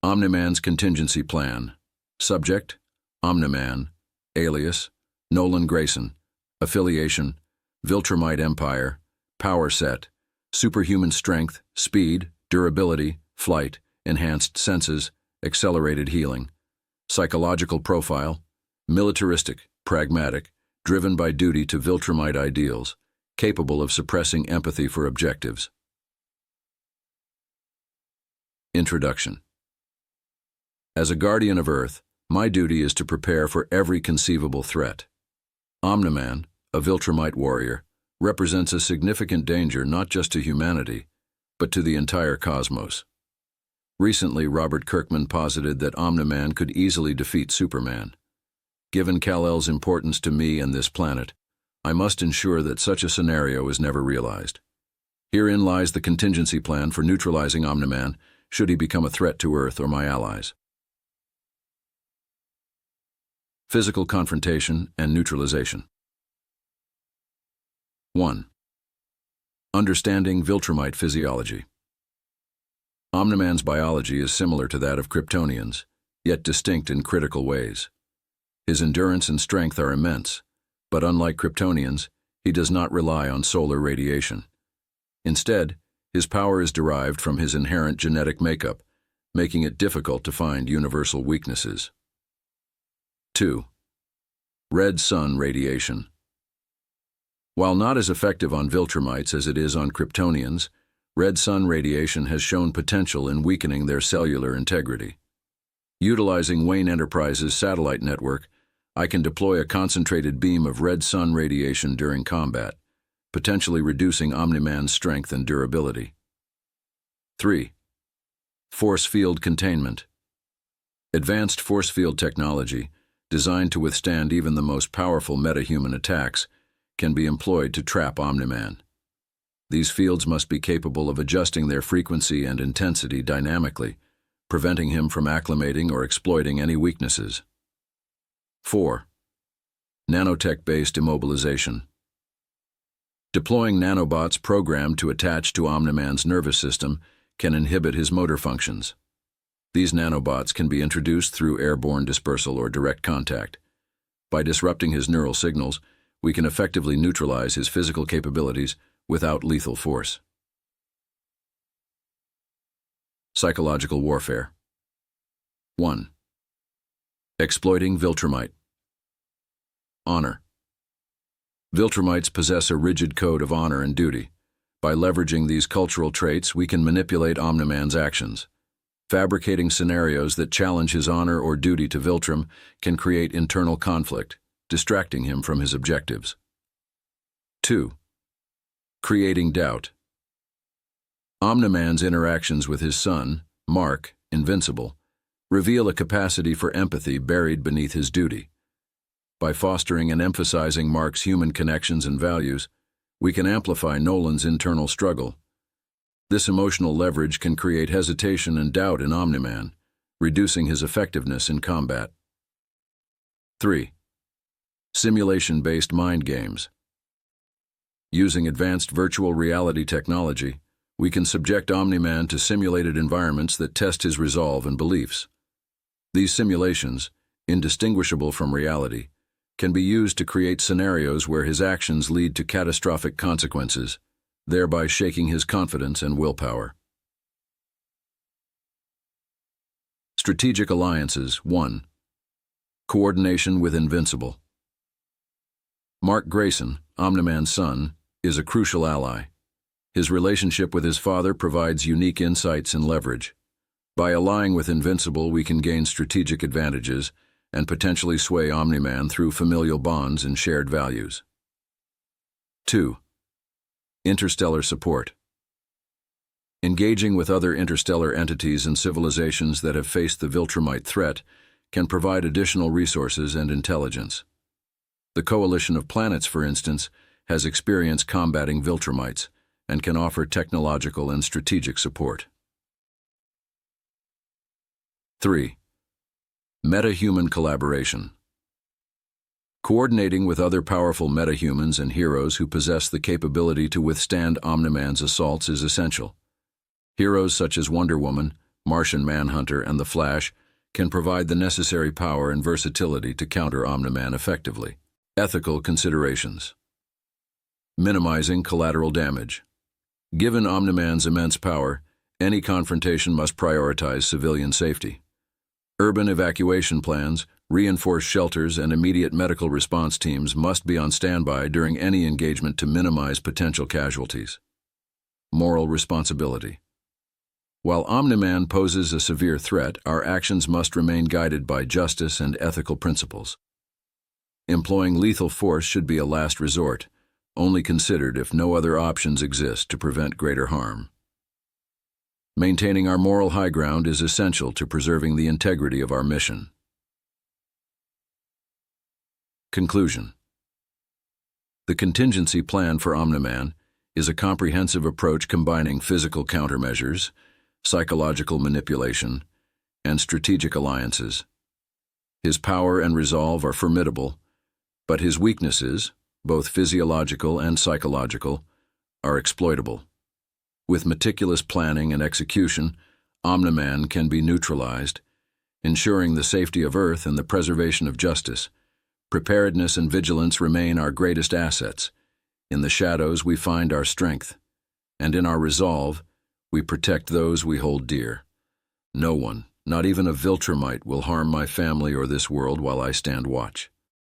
Omniman's contingency plan. Subject: Omni-Man. Alias: Nolan Grayson. Affiliation: Viltrumite Empire. Power set: superhuman strength, speed, durability, flight, enhanced senses, accelerated healing. Psychological profile: militaristic, pragmatic, driven by duty to Viltrumite ideals, capable of suppressing empathy for objectives. Introduction. As a guardian of Earth, my duty is to prepare for every conceivable threat. Omni-Man, a Viltrumite warrior, represents a significant danger not just to humanity, but to the entire cosmos. Recently, Robert Kirkman posited that Omni-Man could easily defeat Superman. Given Kal-El's importance to me and this planet, I must ensure that such a scenario is never realized. Herein lies the contingency plan for neutralizing Omni-Man should he become a threat to Earth or my allies. Physical confrontation and neutralization. 1. Understanding Viltrumite physiology. Omni-Man's biology is similar to that of Kryptonians, yet distinct in critical ways. His endurance and strength are immense, but unlike Kryptonians, he does not rely on solar radiation. Instead, his power is derived from his inherent genetic makeup, making it difficult to find universal weaknesses. 2. Red sun radiation. While not as effective on Viltrumites as it is on Kryptonians, red sun radiation has shown potential in weakening their cellular integrity. Utilizing Wayne Enterprises' satellite network, I can deploy a concentrated beam of red sun radiation during combat, potentially reducing Omni-Man's strength and durability. 3. Force field containment. Advanced force field technology, designed to withstand even the most powerful metahuman attacks, can be employed to trap Omni-Man. These fields must be capable of adjusting their frequency and intensity dynamically, preventing him from acclimating or exploiting any weaknesses. 4. Nanotech-based immobilization. Deploying nanobots programmed to attach to Omni-Man's nervous system can inhibit his motor functions. These nanobots can be introduced through airborne dispersal or direct contact. By disrupting his neural signals, we can effectively neutralize his physical capabilities without lethal force. Psychological warfare. 1. Exploiting Viltrumite. Honor. Viltrumites possess a rigid code of honor and duty. By leveraging these cultural traits, we can manipulate Omni-Man's actions. Fabricating scenarios that challenge his honor or duty to Viltrum can create internal conflict, distracting him from his objectives. 2. Creating doubt. Omni-Man's interactions with his son, Mark, Invincible, reveal a capacity for empathy buried beneath his duty. By fostering and emphasizing Mark's human connections and values, we can amplify Nolan's internal struggle. This emotional leverage can create hesitation and doubt in Omni-Man, reducing his effectiveness in combat. 3. Simulation-based mind games. Using advanced virtual reality technology, we can subject Omni-Man to simulated environments that test his resolve and beliefs. These simulations, indistinguishable from reality, can be used to create scenarios where his actions lead to catastrophic consequences, thereby shaking his confidence and willpower. Strategic alliances. 1. Coordination with Invincible. Mark Grayson, Omni-Man's son, is a crucial ally. His relationship with his father provides unique insights and leverage. By allying with Invincible, we can gain strategic advantages and potentially sway Omni-Man through familial bonds and shared values. 2. Interstellar support. Engaging with other interstellar entities and civilizations that have faced the Viltrumite threat can provide additional resources and intelligence. The Coalition of Planets, for instance, has experience combating Viltrumites and can offer technological and strategic support. 3. Metahuman collaboration. Coordinating with other powerful metahumans and heroes who possess the capability to withstand Omni-Man's assaults is essential. Heroes such as Wonder Woman, Martian Manhunter, and the Flash can provide the necessary power and versatility to counter Omni-Man effectively. Ethical considerations. Minimizing collateral damage. Given Omni-Man's immense power, any confrontation must prioritize civilian safety. Urban evacuation plans, reinforced shelters, and immediate medical response teams must be on standby during any engagement to minimize potential casualties. Moral responsibility. While Omni-Man poses a severe threat, our actions must remain guided by justice and ethical principles. Employing lethal force should be a last resort, only considered if no other options exist to prevent greater harm. Maintaining our moral high ground is essential to preserving the integrity of our mission. Conclusion. The contingency plan for Omni-Man is a comprehensive approach combining physical countermeasures, psychological manipulation, and strategic alliances. His power and resolve are formidable, but his weaknesses, both physiological and psychological, are exploitable. With meticulous planning and execution, Omni-Man can be neutralized, ensuring the safety of Earth and the preservation of justice. Preparedness and vigilance remain our greatest assets. In the shadows we find our strength, and in our resolve, we protect those we hold dear. No one, not even a Viltrumite, will harm my family or this world while I stand watch.